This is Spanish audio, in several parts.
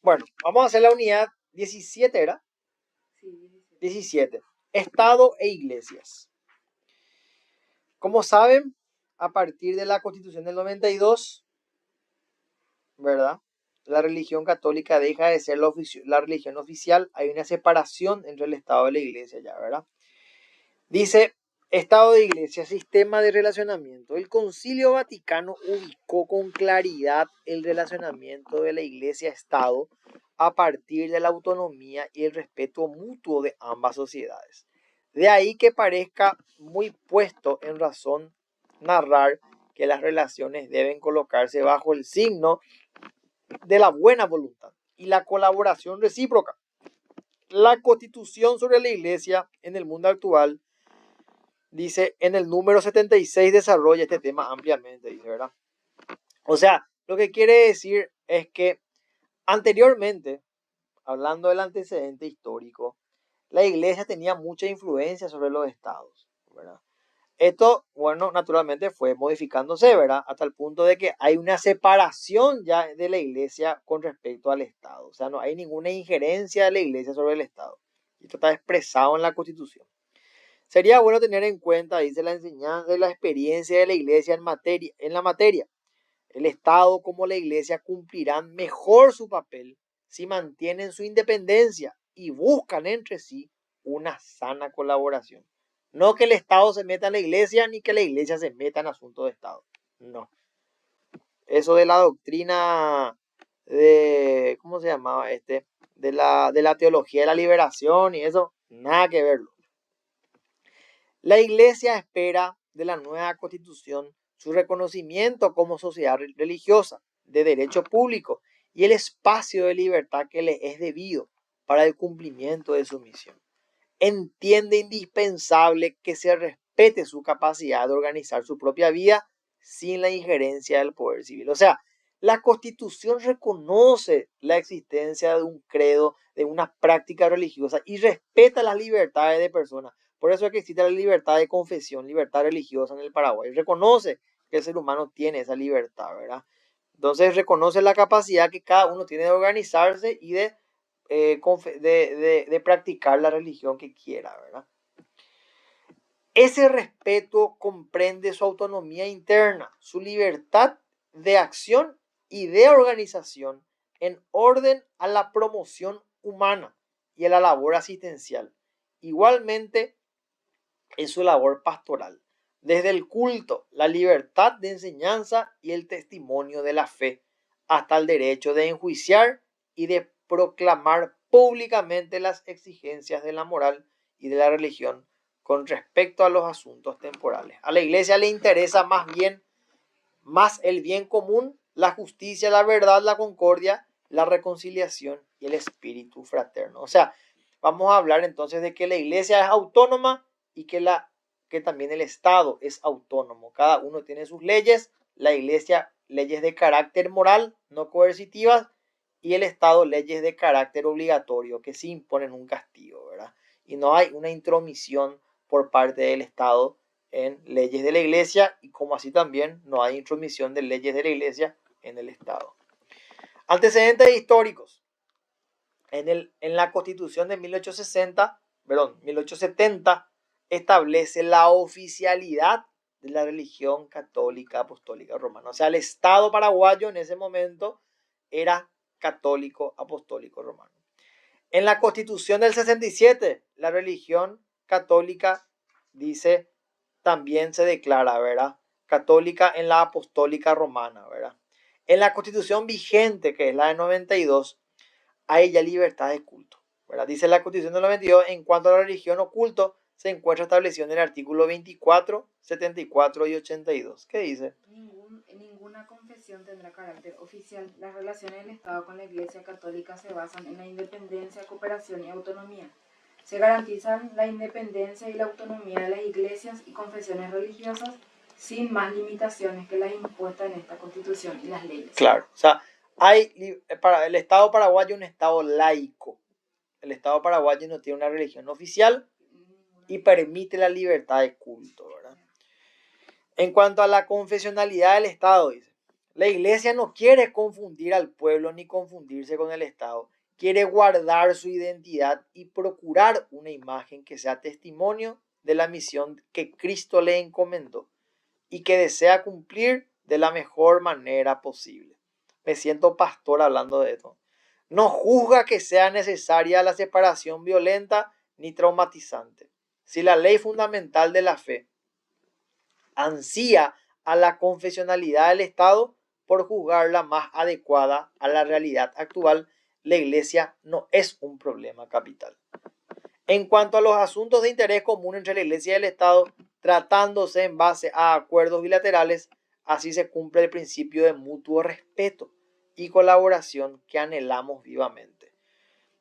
Bueno, vamos a hacer la unidad 17, ¿era? Sí, 17. Estado e iglesias. Como saben, a partir de la Constitución del 92, ¿verdad? La religión católica deja de ser la religión oficial. Hay una separación entre el Estado y la iglesia ya, ¿verdad? Dice, Estado de iglesia, sistema de relacionamiento. El Concilio Vaticano ubicó con claridad el relacionamiento de la iglesia-Estado a partir de la autonomía y el respeto mutuo de ambas sociedades. De ahí que parezca muy puesto en razón narrar que las relaciones deben colocarse bajo el signo de la buena voluntad y la colaboración recíproca. La Constitución sobre la Iglesia en el mundo actual, dice, en el número 76 desarrolla este tema ampliamente, dice, ¿verdad? O sea, lo que quiere decir es que anteriormente, hablando del antecedente histórico, la Iglesia tenía mucha influencia sobre los estados, ¿verdad? Esto, bueno, naturalmente fue modificándose, ¿verdad? Hasta el punto de que hay una separación ya de la iglesia con respecto al Estado. O sea, no hay ninguna injerencia de la iglesia sobre el Estado. Esto está expresado en la Constitución. Sería bueno tener en cuenta, dice, la enseñanza y la experiencia de la iglesia en la materia. El Estado como la iglesia cumplirán mejor su papel si mantienen su independencia y buscan entre sí una sana colaboración. No que el Estado se meta en la iglesia ni que la iglesia se meta en asuntos de Estado. No. Eso de la doctrina de, ¿cómo se llamaba este? De la teología de la liberación y eso, nada que verlo. La iglesia espera de la nueva constitución su reconocimiento como sociedad religiosa, de derecho público y el espacio de libertad que le es debido para el cumplimiento de su misión. Entiende indispensable que se respete su capacidad de organizar su propia vida sin la injerencia del poder civil. O sea, la Constitución reconoce la existencia de un credo, de una práctica religiosa y respeta las libertades de personas. Por eso es que existe la libertad de confesión, libertad religiosa en el Paraguay. Reconoce que el ser humano tiene esa libertad, ¿verdad? Entonces reconoce la capacidad que cada uno tiene de organizarse y de practicar la religión que quiera, ¿verdad? Ese respeto comprende su autonomía interna, su libertad de acción y de organización en orden a la promoción humana y a la labor asistencial. Igualmente, en su labor pastoral, desde el culto, la libertad de enseñanza y el testimonio de la fe, hasta el derecho de enjuiciar y de proclamar públicamente las exigencias de la moral y de la religión con respecto a los asuntos temporales. A la iglesia le interesa más el bien común, la justicia, la verdad, la concordia, la reconciliación y el espíritu fraterno. O sea, vamos a hablar entonces de que la iglesia es autónoma y que también el Estado es autónomo. Cada uno tiene sus leyes, la iglesia leyes de carácter moral, no coercitivas, y el Estado leyes de carácter obligatorio que sí imponen un castigo, ¿verdad? Y no hay una intromisión por parte del Estado en leyes de la iglesia y como así también no hay intromisión de leyes de la iglesia en el Estado. Antecedentes históricos. En la Constitución de 1870 establece la oficialidad de la religión católica apostólica romana. O sea, el Estado paraguayo en ese momento era católico apostólico romano. En la Constitución del 67, la religión católica dice, también se declara, ¿verdad? Católica en la apostólica romana, ¿verdad? En la Constitución vigente, que es la de 92, hay ya libertad de culto, ¿verdad? Dice la Constitución del 92, en cuanto a la religión o culto, se encuentra establecido en el artículo 24, 74 y 82. ¿Qué dice? Ninguna confesión tendrá carácter oficial. Las relaciones del Estado con la Iglesia Católica se basan en la independencia, cooperación y autonomía. Se garantizan la independencia y la autonomía de las iglesias y confesiones religiosas sin más limitaciones que las impuestas en esta Constitución y las leyes. Claro, o sea, para el Estado paraguayo un Estado laico. El Estado paraguayo no tiene una religión oficial y permite la libertad de culto, ¿verdad? En cuanto a la confesionalidad del Estado, dice, La iglesia no quiere confundir al pueblo ni confundirse con el Estado. Quiere guardar su identidad y procurar una imagen que sea testimonio de la misión que Cristo le encomendó y que desea cumplir de la mejor manera posible. Me siento pastor hablando de esto. No juzga que sea necesaria la separación violenta ni traumatizante. Si la ley fundamental de la fe ansía a la confesionalidad del Estado por juzgarla más adecuada a la realidad actual, la Iglesia no es un problema capital. En cuanto a los asuntos de interés común entre la Iglesia y el Estado, tratándose en base a acuerdos bilaterales, así se cumple el principio de mutuo respeto y colaboración que anhelamos vivamente.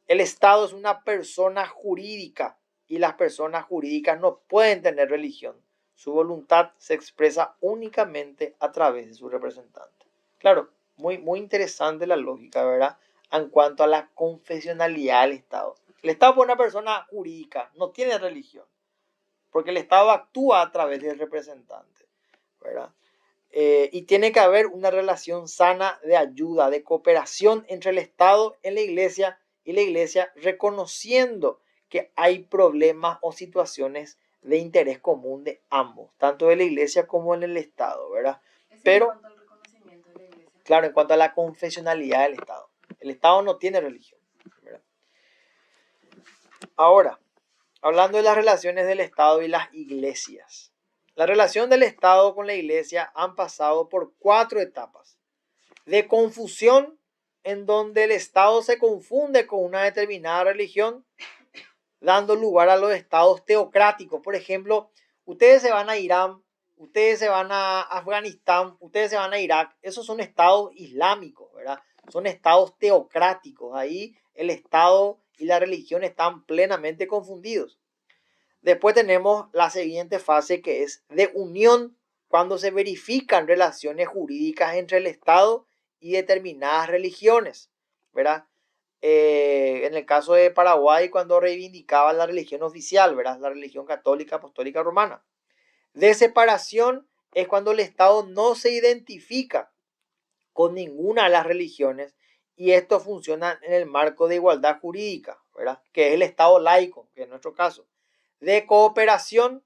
El Estado es una persona jurídica y las personas jurídicas no pueden tener religión. Su voluntad se expresa únicamente a través de su representante. Claro, muy interesante la lógica, ¿verdad? En cuanto a la confesionalidad del Estado. El Estado es una persona jurídica, no tiene religión, porque el Estado actúa a través del representante, ¿verdad? Y tiene que haber una relación sana de ayuda, de cooperación entre el Estado y la Iglesia, reconociendo que hay problemas o situaciones de interés común de ambos, tanto de la Iglesia como en el Estado, ¿verdad? Pero, En cuanto al reconocimiento de la iglesia. claro, en cuanto a la confesionalidad del Estado, el Estado no tiene religión, ¿verdad? Ahora, hablando de las relaciones del Estado y las iglesias. La relación del Estado con la Iglesia han pasado por 4 etapas. De confusión, en donde el Estado se confunde con una determinada religión, dando lugar a los estados teocráticos. Por ejemplo, ustedes se van a Irán, ustedes se van a Afganistán, ustedes se van a Irak. Esos son estados islámicos, ¿verdad? Son estados teocráticos. Ahí el Estado y la religión están plenamente confundidos. Después tenemos la siguiente fase, que es de unión, cuando se verifican relaciones jurídicas entre el Estado y determinadas religiones, ¿verdad? En el caso de Paraguay, cuando reivindicaban la religión oficial, ¿verdad? La religión católica apostólica romana. De separación es cuando el Estado no se identifica con ninguna de las religiones y esto funciona en el marco de igualdad jurídica, ¿verdad? Que es el Estado laico, que es nuestro caso. De cooperación,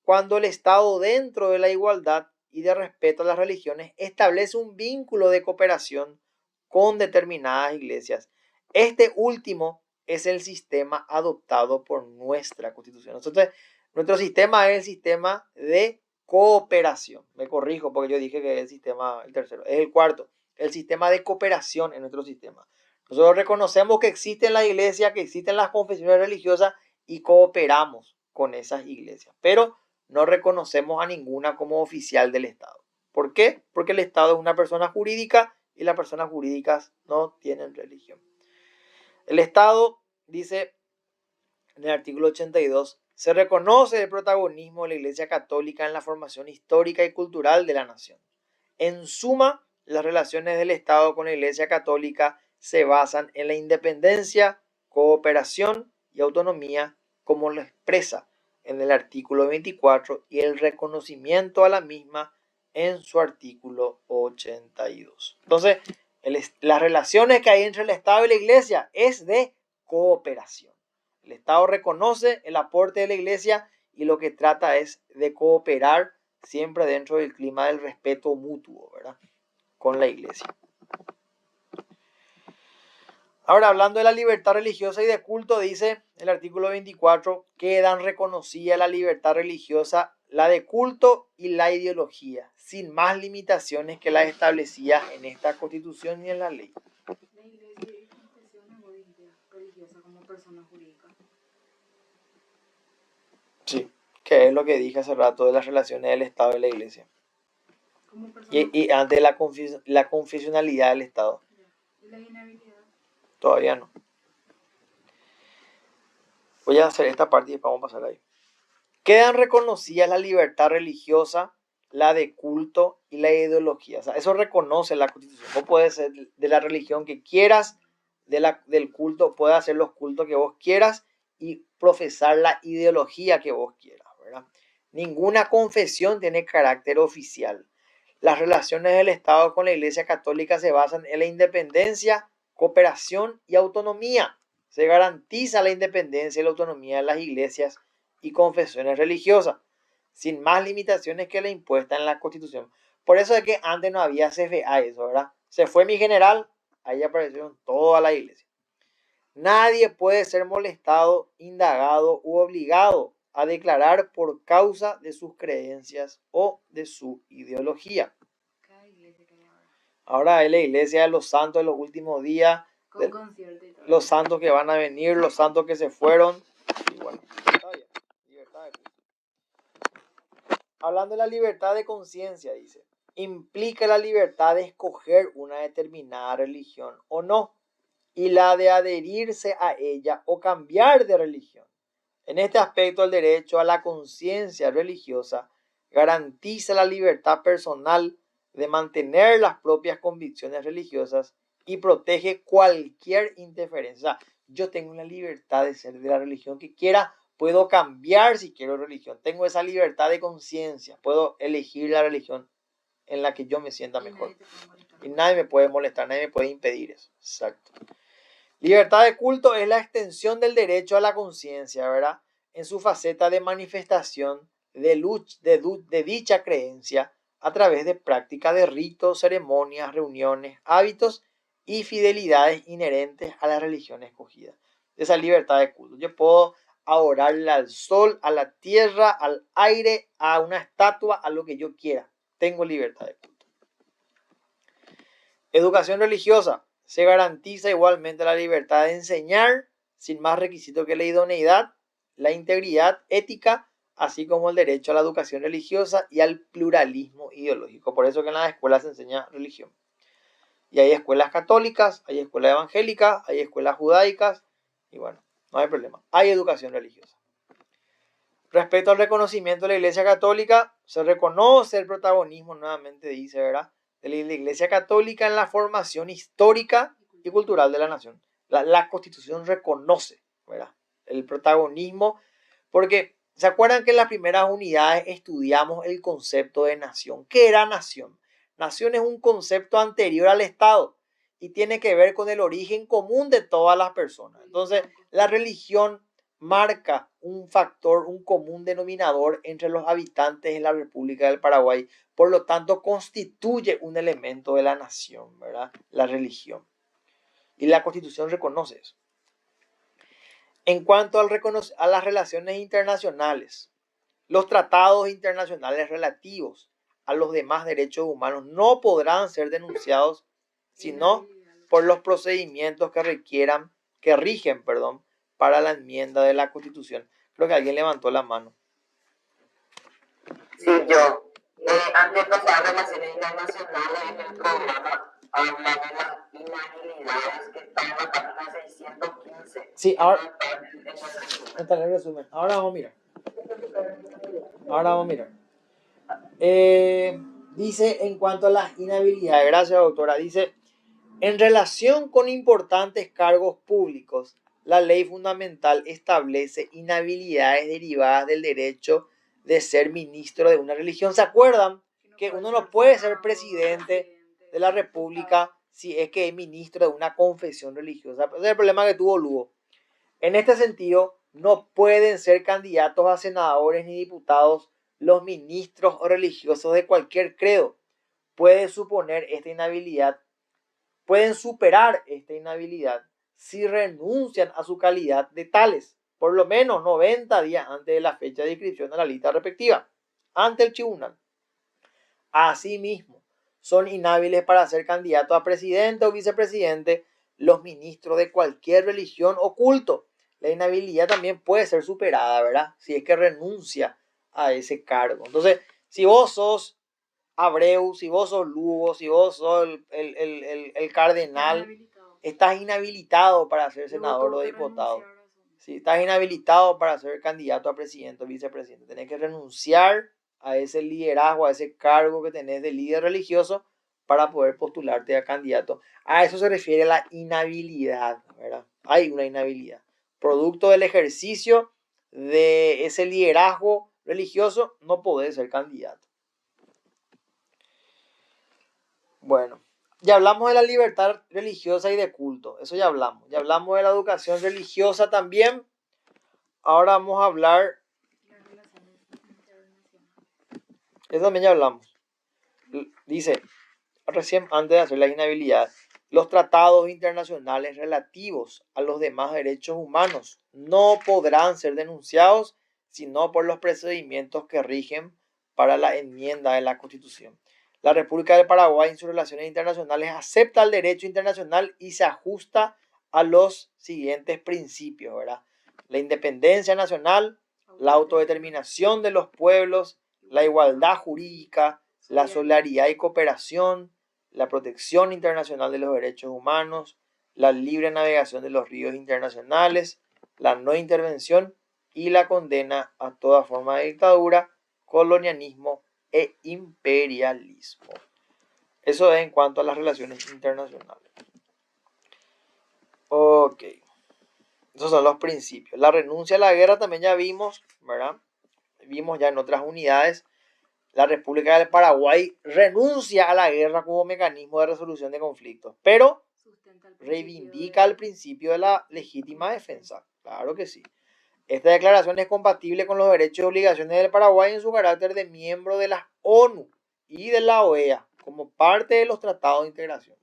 cuando el Estado, dentro de la igualdad y de respeto a las religiones, establece un vínculo de cooperación con determinadas iglesias. Este último es el sistema adoptado por nuestra Constitución. Entonces, nuestro sistema es el sistema de cooperación. Me corrijo porque yo dije que es el sistema, el tercero, es el cuarto, el sistema de cooperación en nuestro sistema. Nosotros reconocemos que existen las iglesias, que existen las confesiones religiosas y cooperamos con esas iglesias, pero no reconocemos a ninguna como oficial del Estado. ¿Por qué? Porque el Estado es una persona jurídica y las personas jurídicas no tienen religión. El Estado, dice en el artículo 82, se reconoce el protagonismo de la Iglesia Católica en la formación histórica y cultural de la nación. En suma, las relaciones del Estado con la Iglesia Católica se basan en la independencia, cooperación y autonomía, como lo expresa en el artículo 24 y el reconocimiento a la misma en su artículo 82. Entonces, las relaciones que hay entre el Estado y la Iglesia es de cooperación. El Estado reconoce el aporte de la Iglesia y lo que trata es de cooperar siempre dentro del clima del respeto mutuo, ¿verdad? Con la Iglesia. Ahora, hablando de la libertad religiosa y de culto, dice el artículo 24, quedan reconocidas la libertad religiosa, la de culto y la ideología, sin más limitaciones que las establecidas en esta Constitución y en la ley. La iglesia es confesión o religiosa como persona jurídica. Sí, que es lo que dije hace rato de las relaciones del Estado y la Iglesia. Como persona Y antes la confesionalidad del Estado. ¿Y la inhabilidad? Todavía no. Voy a hacer esta parte y después vamos a pasar ahí. Quedan reconocidas la libertad religiosa, la de culto y la ideología. O sea, eso reconoce la Constitución. Vos podés ser de la religión que quieras, del culto, puedes hacer los cultos que vos quieras y profesar la ideología que vos quieras, ¿verdad? Ninguna confesión tiene carácter oficial. Las relaciones del Estado con la Iglesia Católica se basan en la independencia, cooperación y autonomía. Se garantiza la independencia y la autonomía de las iglesias y confesiones religiosas, sin más limitaciones que la impuesta en la Constitución. Por eso es que antes no había CFA, eso, ¿verdad? Se fue mi general, ahí aparecieron toda la iglesia. Nadie puede ser molestado, indagado u obligado a declarar por causa de sus creencias o de su ideología. Cada iglesia que hay ahora. Ahora es la iglesia de los santos de los últimos días, Con concierto y todo. los santos que van a venir, los santos que se fueron. Y bueno, está bien. Libertad de culto. Hablando de la libertad de conciencia, dice, implica la libertad de escoger una determinada religión o no, y la de adherirse a ella o cambiar de religión. En este aspecto, el derecho a la conciencia religiosa garantiza la libertad personal de mantener las propias convicciones religiosas y protege cualquier interferencia. O sea, yo tengo la libertad de ser de la religión que quiera, puedo cambiar si quiero religión, tengo esa libertad de conciencia, puedo elegir la religión en la que yo me sienta mejor. Y nadie me puede molestar, nadie me puede impedir eso. Exacto. Libertad de culto es la extensión del derecho a la conciencia, ¿verdad? En su faceta de manifestación de dicha creencia a través de práctica de ritos, ceremonias, reuniones, hábitos y fidelidades inherentes a la religión escogida. Esa libertad de culto. Yo puedo adorarle al sol, a la tierra, al aire, a una estatua, a lo que yo quiera. Tengo libertad de culto. Educación religiosa. Se garantiza igualmente la libertad de enseñar sin más requisito que la idoneidad, la integridad ética, así como el derecho a la educación religiosa y al pluralismo ideológico. Por eso que en las escuelas se enseña religión. Y hay escuelas católicas, hay escuelas evangélicas, hay escuelas judaicas, y bueno, no hay problema. Hay educación religiosa. Respecto al reconocimiento de la Iglesia Católica, se reconoce el protagonismo, nuevamente dice, ¿verdad?, de la Iglesia Católica en la formación histórica y cultural de la nación. La Constitución reconoce, ¿verdad?, el protagonismo, porque ¿se acuerdan que en las primeras unidades estudiamos el concepto de nación? ¿Qué era nación? Nación es un concepto anterior al Estado y tiene que ver con el origen común de todas las personas. Entonces, la religión marca un factor, un común denominador entre los habitantes en la República del Paraguay. Por lo tanto, constituye un elemento de la nación, ¿verdad? La religión. Y la Constitución reconoce eso. En cuanto a las relaciones internacionales, los tratados internacionales relativos a los demás derechos humanos no podrán ser denunciados sino por los procedimientos que rigen, para la enmienda de la Constitución. Creo que alguien levantó la mano. Sí, yo. Antes pasar relaciones internacionales en el programa habla de las inhabilidades que están en la página 615. Sí, ahora está en el resumen. Ahora vamos a mirar. Dice en cuanto a las inhabilidades, gracias doctora, dice, en relación con importantes cargos públicos, la ley fundamental establece inhabilidades derivadas del derecho de ser ministro de una religión. ¿Se acuerdan que uno no puede ser presidente de la República si es que es ministro de una confesión religiosa? Ese es el problema que tuvo Lugo. En este sentido, no pueden ser candidatos a senadores ni diputados los ministros o religiosos de cualquier credo. Pueden superar esta inhabilidad si renuncian a su calidad de tales, por lo menos 90 días antes de la fecha de inscripción a la lista respectiva, ante el tribunal. Asimismo, son inhábiles para ser candidatos a presidente o vicepresidente los ministros de cualquier religión o culto. La inhabilidad también puede ser superada, ¿verdad?, si es que renuncia a ese cargo. Entonces, si vos sos Abreu, si vos sos Lugo, si vos sos el cardenal, estás inhabilitado para ser senador o diputado. Sí, estás inhabilitado para ser candidato a presidente o vicepresidente. Tenés que renunciar a ese liderazgo, a ese cargo que tenés de líder religioso para poder postularte a candidato. A eso se refiere la inhabilidad, ¿verdad? Hay una inhabilidad. Producto del ejercicio de ese liderazgo religioso, no podés ser candidato. Bueno, ya hablamos de la libertad religiosa y de culto, eso ya hablamos. Ya hablamos de la educación religiosa también. Ahora vamos a hablar, Las relaciones internacionales. eso también ya hablamos. Dice, recién antes de hacer la inhabilidad, los tratados internacionales relativos a los demás derechos humanos no podrán ser denunciados sino por los procedimientos que rigen para la enmienda de la Constitución. La República del Paraguay en sus relaciones internacionales acepta el derecho internacional y se ajusta a los siguientes principios, ¿verdad? La independencia nacional, la autodeterminación de los pueblos, la igualdad jurídica, la solidaridad y cooperación, la protección internacional de los derechos humanos, la libre navegación de los ríos internacionales, la no intervención y la condena a toda forma de dictadura, colonialismo e imperialismo. Eso es en cuanto a las relaciones internacionales. Ok. Esos son los principios. La renuncia a la guerra también ya vimos, ¿verdad? Vimos ya en otras unidades. La República del Paraguay renuncia a la guerra como mecanismo de resolución de conflictos, pero reivindica el principio de la legítima defensa. Claro que sí. Esta declaración es compatible con los derechos y obligaciones del Paraguay en su carácter de miembro de la ONU y de la OEA, como parte de los tratados de integración.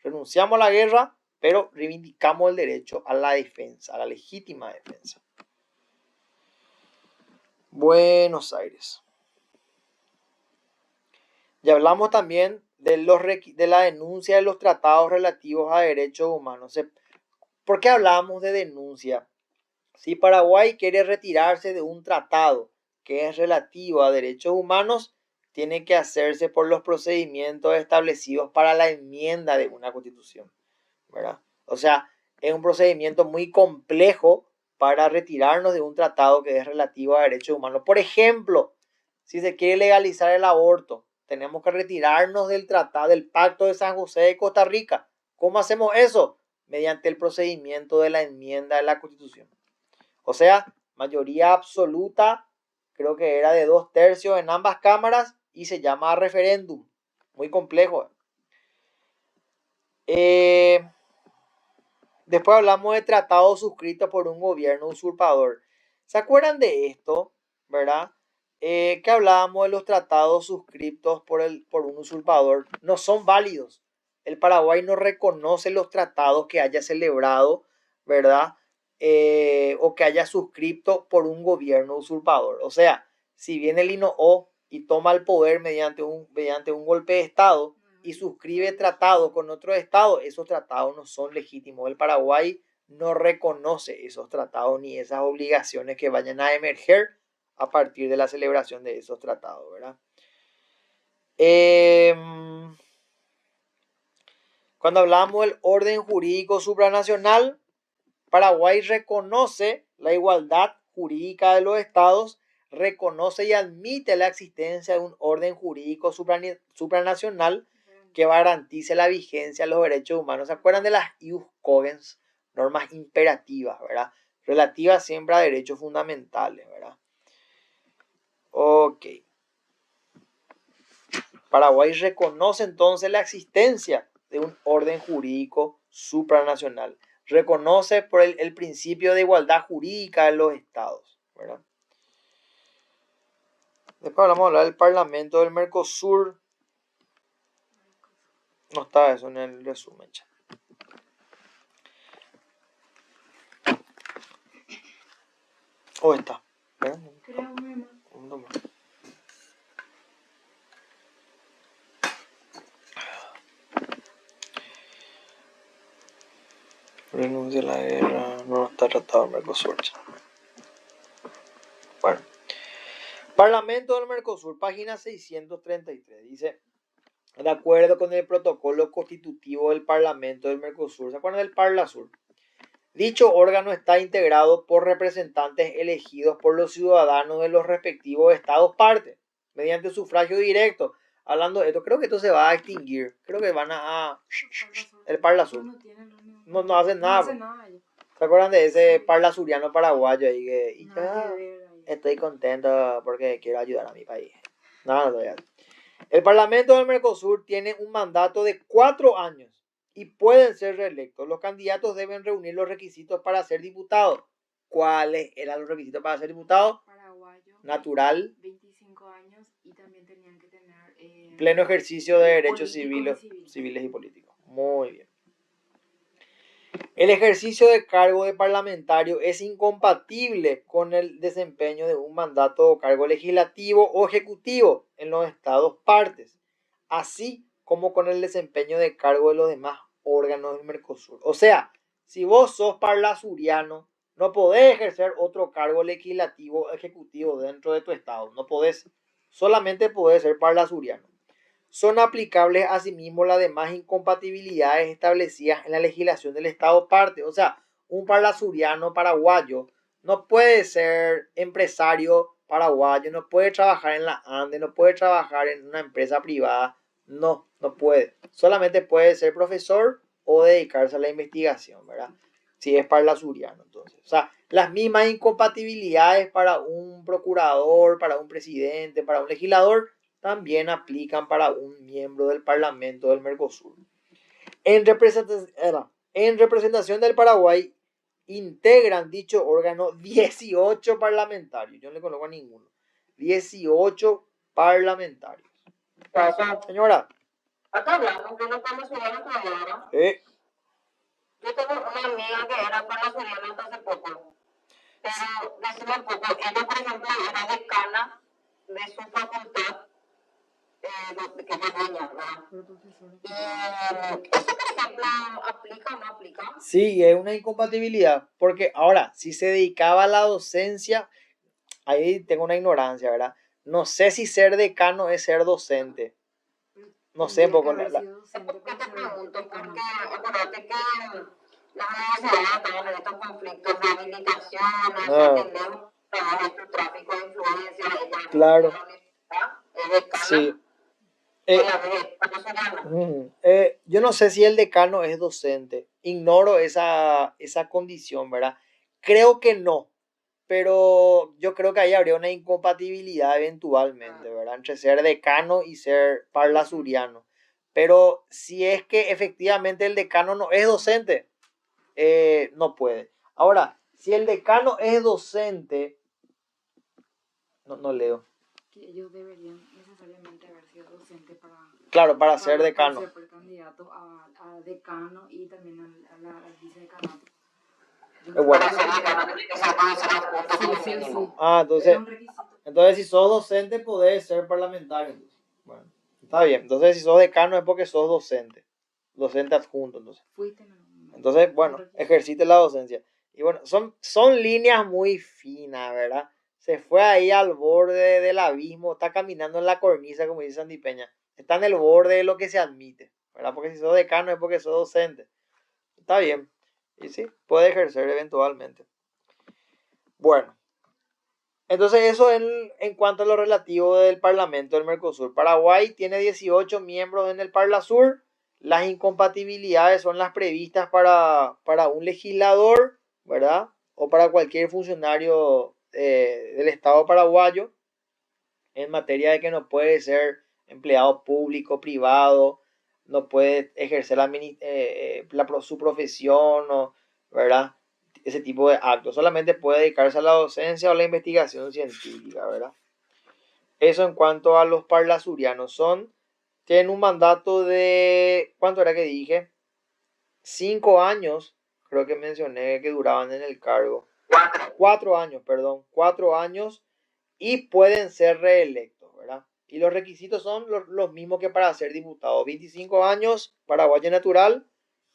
Renunciamos a la guerra, pero reivindicamos el derecho a la defensa, a la legítima defensa. Buenos Aires. Ya hablamos también de la denuncia de los tratados relativos a derechos humanos. ¿Por qué hablamos de denuncia? Si Paraguay quiere retirarse de un tratado que es relativo a derechos humanos, tiene que hacerse por los procedimientos establecidos para la enmienda de una constitución, ¿verdad? O sea, es un procedimiento muy complejo para retirarnos de un tratado que es relativo a derechos humanos. Por ejemplo, si se quiere legalizar el aborto, tenemos que retirarnos del tratado, del Pacto de San José de Costa Rica. ¿Cómo hacemos eso? Mediante el procedimiento de la enmienda de la Constitución. O sea, mayoría absoluta, creo que era de 2/3 en ambas cámaras y se llama referéndum. Muy complejo. Después hablamos de tratados suscritos por un gobierno usurpador. ¿Se acuerdan de esto? ¿Verdad? Que hablábamos de los tratados suscritos por un usurpador. No son válidos. El Paraguay no reconoce los tratados que haya celebrado, ¿verdad? O que haya suscrito por un gobierno usurpador. O sea, si viene el INOO y toma el poder mediante un golpe de Estado y suscribe tratados con otro Estado, esos tratados no son legítimos. El Paraguay no reconoce esos tratados ni esas obligaciones que vayan a emerger a partir de la celebración de esos tratados, ¿verdad? Cuando hablamos del orden jurídico supranacional, Paraguay reconoce la igualdad jurídica de los estados, reconoce y admite la existencia de un orden jurídico supranacional que garantice la vigencia de los derechos humanos. ¿Se acuerdan de las ius cogens, normas imperativas, ¿verdad? Relativas siempre a derechos fundamentales, ¿verdad? Ok. Paraguay reconoce entonces la existencia de un orden jurídico supranacional. Reconoce por el principio de igualdad jurídica de los estados, ¿verdad? Después vamos a hablar del Parlamento del Mercosur. No está eso en el resumen. ¿O está? Creo, mi hermano. Renuncia a la guerra, no está tratado el Mercosur. Bueno, Parlamento del Mercosur, página 633, dice: de acuerdo con el protocolo constitutivo del Parlamento del Mercosur, ¿se acuerdan del Parlasur? Dicho órgano está integrado por representantes elegidos por los ciudadanos de los respectivos estados partes, mediante sufragio directo. Hablando de esto, creo que esto se va a extinguir. Creo que van a el Parlasur. No hacen nada. ¿Se acuerdan de ese parlasuriano paraguayo ahí que estoy contento porque quiero ayudar a mi país? No, El Parlamento del Mercosur tiene un mandato de 4 años y pueden ser reelectos. Los candidatos deben reunir los requisitos para ser diputados. ¿Cuáles eran los requisitos para ser diputado? Paraguayo, Natural, 25 años y también tenían que tener pleno ejercicio de derechos políticos civiles y políticos. Muy bien. El ejercicio de cargo de parlamentario es incompatible con el desempeño de un mandato o cargo legislativo o ejecutivo en los estados partes, así como con el desempeño de cargo de los demás órganos del Mercosur. O sea, si vos sos parlasuriano, no podés ejercer otro cargo legislativo o ejecutivo dentro de tu estado. No podés. Solamente podés ser parlasuriano. Son aplicables asimismo las demás incompatibilidades establecidas en la legislación del Estado parte. O sea, un parlasuriano paraguayo no puede ser empresario paraguayo, no puede trabajar en la ANDE, no puede trabajar en una empresa privada, no puede. Solamente puede ser profesor o dedicarse a la investigación, ¿verdad? Si es parlasuriano, entonces. O sea, las mismas incompatibilidades para un procurador, para un presidente, para un legislador, también aplican para un miembro del Parlamento del Mercosur. En representación del Paraguay integran dicho órgano 18 parlamentarios. Yo no le conozco a ninguno. 18 parlamentarios. Señora. Acá hablamos de los parlasurianos todavía, ¿no? Yo tengo una amiga que era parlasuriana hasta hace poco. Pero, decime un poco, ella, por ejemplo, era decana de su facultad, que es dueña, ¿verdad? Y eso, por ejemplo, ¿aplica o no aplica? Sí, es una incompatibilidad, porque ahora, si se dedicaba a la docencia, ahí tengo una ignorancia, ¿verdad? No sé si ser decano es ser docente. No sé, porque ¿Por qué te pregunto? Porque acuérdate que las universidades estaban en estos conflictos de habilitación, entendemos, para este tráfico de influencia, claro. Es decana. Sí. Yo no sé si el decano es docente. Ignoro esa condición, ¿verdad? Creo que no. Pero yo creo que ahí habría una incompatibilidad eventualmente, ¿verdad? Entre ser decano y ser parlasuriano. Pero si es que efectivamente el decano no es docente, no puede. Ahora, si el decano es docente, no leo. Que ellos deberían necesariamente haber sido docentes para... Claro, para ser decano. Para ser candidato a decano y también a la vicedecanato. Bueno. Entonces si sos docente podés ser parlamentario. Bueno, está bien. Entonces si sos decano es porque sos docente. Docente adjunto, entonces. Entonces, bueno, ejercite la docencia. Y bueno, son líneas muy finas, ¿verdad? Se fue ahí al borde del abismo, está caminando en la cornisa, como dice Sandy Peña. Está en el borde de lo que se admite, ¿verdad? Porque si sos decano es porque sos docente. Está bien. Y sí, puede ejercer eventualmente. Bueno, entonces eso en cuanto a lo relativo del Parlamento del Mercosur. Paraguay tiene 18 miembros en el Parlasur. Las incompatibilidades son las previstas para un legislador, ¿verdad? O para cualquier funcionario del Estado paraguayo, en materia de que no puede ser empleado público, privado, no puede ejercer su profesión, ¿verdad? Ese tipo de actos. Solamente puede dedicarse a la docencia o a la investigación científica, ¿verdad? Eso en cuanto a los parlasurianos. Tienen un mandato de, ¿cuánto era que dije? 5 años, creo que mencioné que duraban en el cargo. 4 años, perdón. 4 años y pueden ser reelectos, ¿verdad? Y los requisitos son los mismos que para ser diputado. 25 años, paraguayo natural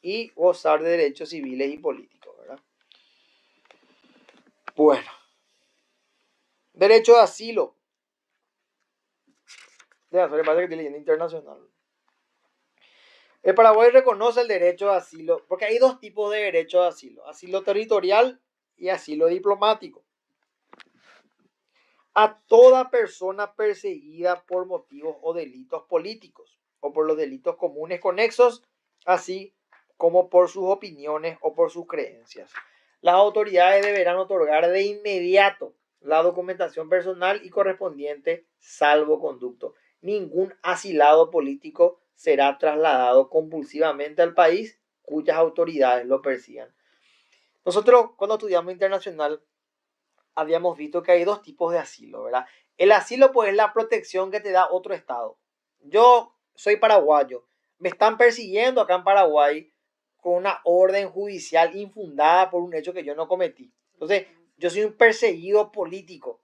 y gozar de derechos civiles y políticos, ¿verdad? Bueno. Derecho de asilo. Ya, eso le pasa que estoy leyendo internacional. El Paraguay reconoce el derecho de asilo, porque hay dos tipos de derecho de asilo. Asilo territorial y asilo diplomático. A toda persona perseguida por motivos o delitos políticos o por los delitos comunes conexos, así como por sus opiniones o por sus creencias. Las autoridades deberán otorgar de inmediato la documentación personal y correspondiente salvoconducto. ningún asilado político será trasladado compulsivamente al país cuyas autoridades lo persigan. Nosotros, cuando estudiamos internacional, habíamos visto que hay dos tipos de asilo, ¿verdad? El asilo, pues, es la protección que te da otro estado. Yo soy paraguayo, me están persiguiendo acá en Paraguay con una orden judicial infundada por un hecho que yo no cometí. Entonces, yo soy un perseguido político.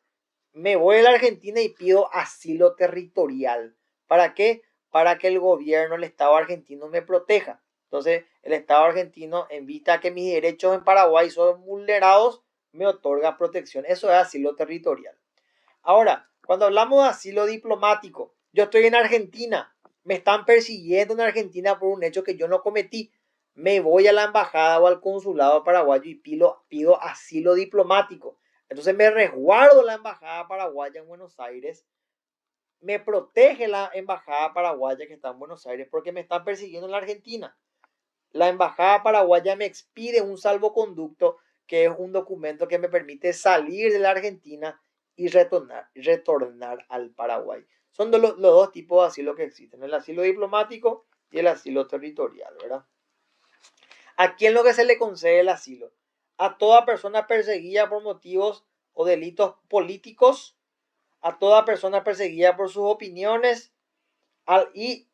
Me voy a la Argentina y pido asilo territorial. ¿Para qué? Para que el gobierno, el Estado argentino me proteja. Entonces, el Estado argentino, en vista a que mis derechos en Paraguay son vulnerados, me otorga protección. Eso es asilo territorial. Ahora, cuando hablamos de asilo diplomático, yo estoy en Argentina, me están persiguiendo en Argentina por un hecho que yo no cometí. Me voy a la embajada o al consulado paraguayo y pido asilo diplomático. Entonces me resguardo la embajada paraguaya en Buenos Aires, me protege la embajada paraguaya que está en Buenos Aires porque me están persiguiendo en la Argentina. La embajada paraguaya me expide un salvoconducto, que es un documento que me permite salir de la Argentina y retornar al Paraguay. Son los dos tipos de asilo que existen, el asilo diplomático y el asilo territorial, ¿verdad? ¿A quién lo que se le concede el asilo? A toda persona perseguida por motivos o delitos políticos, a toda persona perseguida por sus opiniones, y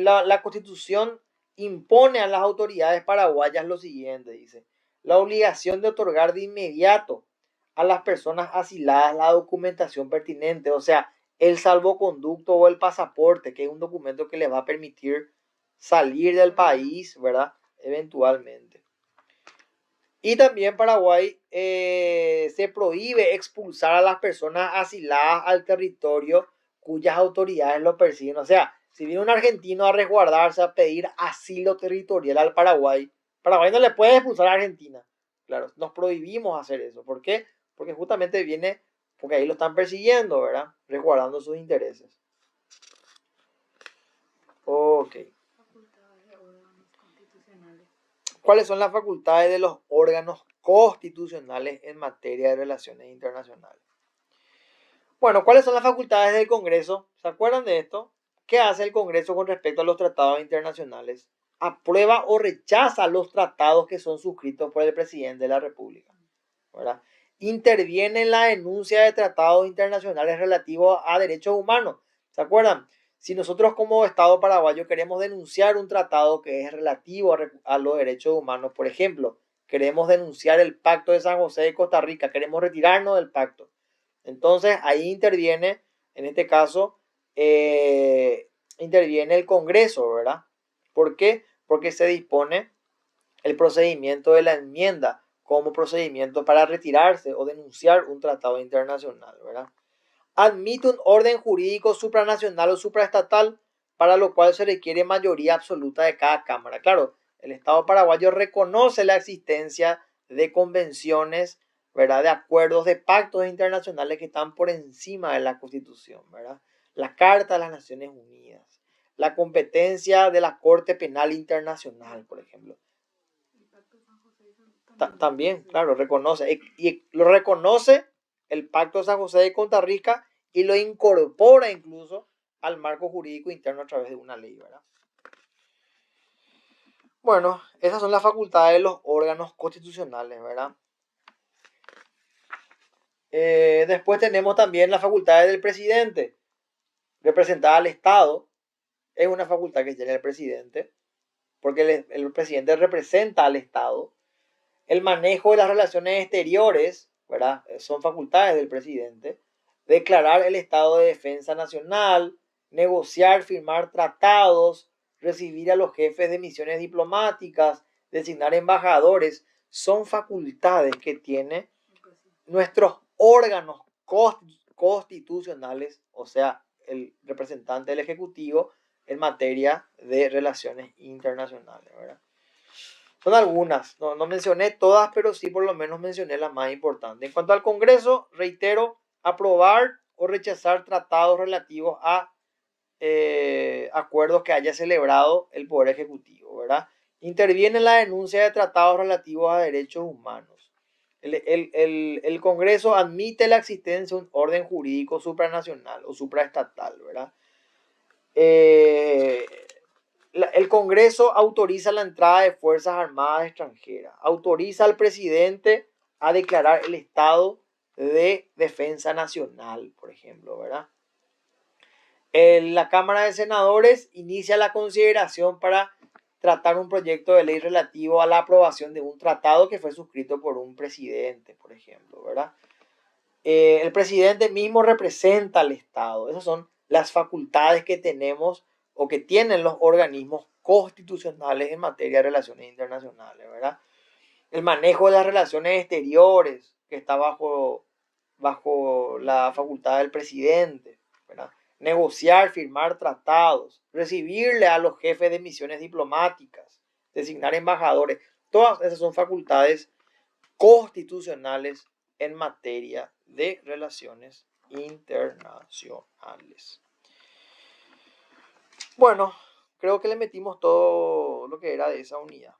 la Constitución impone a las autoridades paraguayas lo siguiente, dice, la obligación de otorgar de inmediato a las personas asiladas la documentación pertinente, o sea, el salvoconducto o el pasaporte, que es un documento que les va a permitir salir del país, ¿verdad? Eventualmente. Y también Paraguay se prohíbe expulsar a las personas asiladas al territorio cuyas autoridades lo persiguen. O sea, si viene un argentino a resguardarse, a pedir asilo territorial al Paraguay, Paraguay no le puede expulsar a Argentina. Claro, nos prohibimos hacer eso. ¿Por qué? Porque justamente viene, porque ahí lo están persiguiendo, ¿verdad? Resguardando sus intereses. Ok. ¿Cuáles son las facultades de los órganos constitucionales en materia de relaciones internacionales? Bueno, ¿cuáles son las facultades del Congreso? ¿Se acuerdan de esto? ¿Qué hace el Congreso con respecto a los tratados internacionales? Aprueba o rechaza los tratados que son suscritos por el presidente de la República, ¿verdad? Interviene en la denuncia de tratados internacionales relativos a derechos humanos. ¿Se acuerdan? Si nosotros como Estado paraguayo queremos denunciar un tratado que es relativo a los derechos humanos, por ejemplo, queremos denunciar el Pacto de San José de Costa Rica, queremos retirarnos del pacto. Entonces ahí interviene, en este caso, interviene el Congreso, ¿verdad? ¿Por qué? Porque se dispone el procedimiento de la enmienda como procedimiento para retirarse o denunciar un tratado internacional, ¿verdad? Admite un orden jurídico supranacional o supraestatal, para lo cual se requiere mayoría absoluta de cada cámara. Claro, el Estado paraguayo reconoce la existencia de convenciones, ¿verdad? De acuerdos, de pactos internacionales que están por encima de la Constitución, ¿verdad? La Carta de las Naciones Unidas, la competencia de la Corte Penal Internacional, por ejemplo. También, claro, reconoce, y lo reconoce el Pacto de San José de Costa Rica y lo incorpora incluso al marco jurídico interno a través de una ley, ¿verdad? Bueno, esas son las facultades de los órganos constitucionales, ¿verdad? Después tenemos también las facultades del presidente, representada al Estado. Es una facultad que tiene el presidente, porque el presidente representa al Estado. El manejo de las relaciones exteriores, ¿verdad? Son facultades del presidente. Declarar el estado de defensa nacional, negociar, firmar tratados, recibir a los jefes de misiones diplomáticas, designar embajadores, son facultades que tienen nuestros órganos constitucionales, o sea, el representante del Ejecutivo en materia de relaciones internacionales, ¿verdad? Son algunas, no mencioné todas, pero sí por lo menos mencioné las más importantes. En cuanto al Congreso, reitero, aprobar o rechazar tratados relativos a acuerdos que haya celebrado el Poder Ejecutivo, ¿verdad? Interviene en la denuncia de tratados relativos a derechos humanos. El Congreso admite la existencia de un orden jurídico supranacional o supraestatal, ¿verdad? El Congreso autoriza la entrada de Fuerzas Armadas extranjeras, autoriza al presidente a declarar el estado de defensa nacional, por ejemplo, ¿verdad? La Cámara de Senadores inicia la consideración para tratar un proyecto de ley relativo a la aprobación de un tratado que fue suscrito por un presidente, por ejemplo, ¿verdad? El presidente mismo representa al Estado. Esas son las facultades que tenemos o que tienen los organismos constitucionales en materia de relaciones internacionales, ¿verdad? El manejo de las relaciones exteriores, que está bajo la facultad del presidente, ¿verdad? Negociar, firmar tratados, recibirle a los jefes de misiones diplomáticas, designar embajadores. Todas esas son facultades constitucionales en materia de relaciones internacionales. Bueno, creo que le metimos todo lo que era de esa unidad.